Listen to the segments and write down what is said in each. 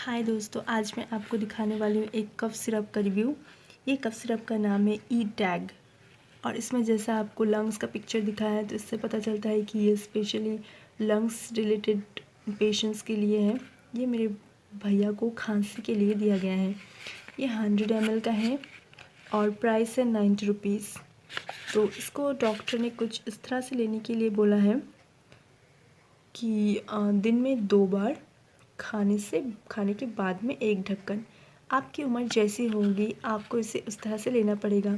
हाय दोस्तों, आज मैं आपको दिखाने वाली हूँ एक कफ सिरप का रिव्यू। ये कफ सिरप का नाम है ई टैग और इसमें जैसा आपको लंग्स का पिक्चर दिखाया है तो इससे पता चलता है कि ये स्पेशली लंग्स रिलेटेड पेशेंट्स के लिए है। ये मेरे भैया को खांसी के लिए दिया गया है। ये 100 ml का है और प्राइस है 90 रुपीज़। तो इसको डॉक्टर ने कुछ इस तरह से लेने के लिए बोला है कि दिन में 2 बार, खाने के बाद में 1 ढक्कन। आपकी उम्र जैसी होगी आपको इसे उस तरह से लेना पड़ेगा,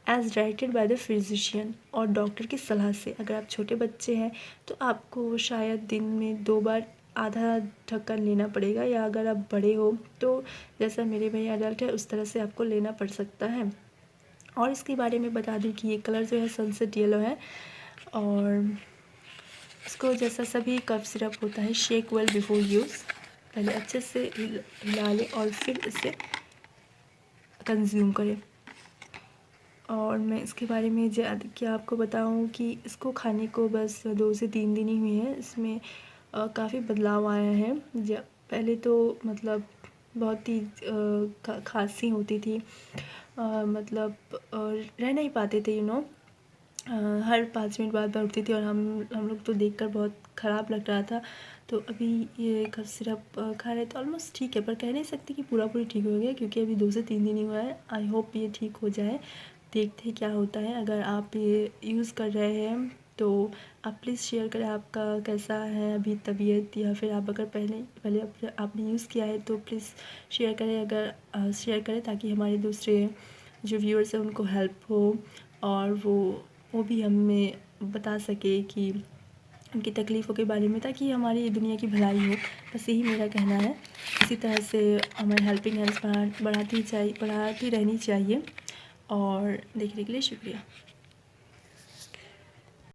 as directed by the physician और डॉक्टर की सलाह से। अगर आप छोटे बच्चे हैं तो आपको शायद दिन में 2 बार आधा ढक्कन लेना पड़ेगा, या अगर आप बड़े हो तो जैसा मेरे भैया अडल्ट है उस तरह से आपको लेना पड़ सकता है। और इसके बारे में बता दूं कि ये कलर जो है सनसेट येलो है और इसको जैसा सभी कफ सिरप होता है, शेक वेल बिफोर यूज़। पहले अच्छे से हिला लें और फिर इसे कंज्यूम करें। और मैं इसके बारे में क्या आपको बताऊं कि इसको खाने को बस 2 से 3 दिन ही हुए हैं। इसमें काफ़ी बदलाव आया है। पहले तो मतलब बहुत ही खांसी होती थी, मतलब रह नहीं पाते थे हर 5 मिनट बाद उठती थी और हम लोग तो देखकर बहुत ख़राब लग रहा था। तो अभी ये कफ सिरप खा रहे तो ऑलमोस्ट ठीक है, पर कह नहीं सकती कि पूरी ठीक हो गया क्योंकि अभी 2 से 3 दिन ही हुआ है। आई होप ये ठीक हो जाए, देखते हैं क्या होता है। अगर आप ये यूज़ कर रहे हैं तो आप प्लीज़ शेयर करें आपका कैसा है अभी तबीयत, या फिर आप अगर पहले आपने यूज़ किया है तो प्लीज़ शेयर करें। अगर शेयर करें ताकि हमारे दूसरे जो व्यूअर्स हैं उनको हेल्प हो और वो भी हमें बता सके कि उनकी तकलीफ़ों के बारे में, ताकि हमारी दुनिया की भलाई हो। बस यही मेरा कहना है। इसी तरह से हमें हेल्पिंग हैंड्स बढ़ाती रहनी चाहिए। और देखने के लिए शुक्रिया।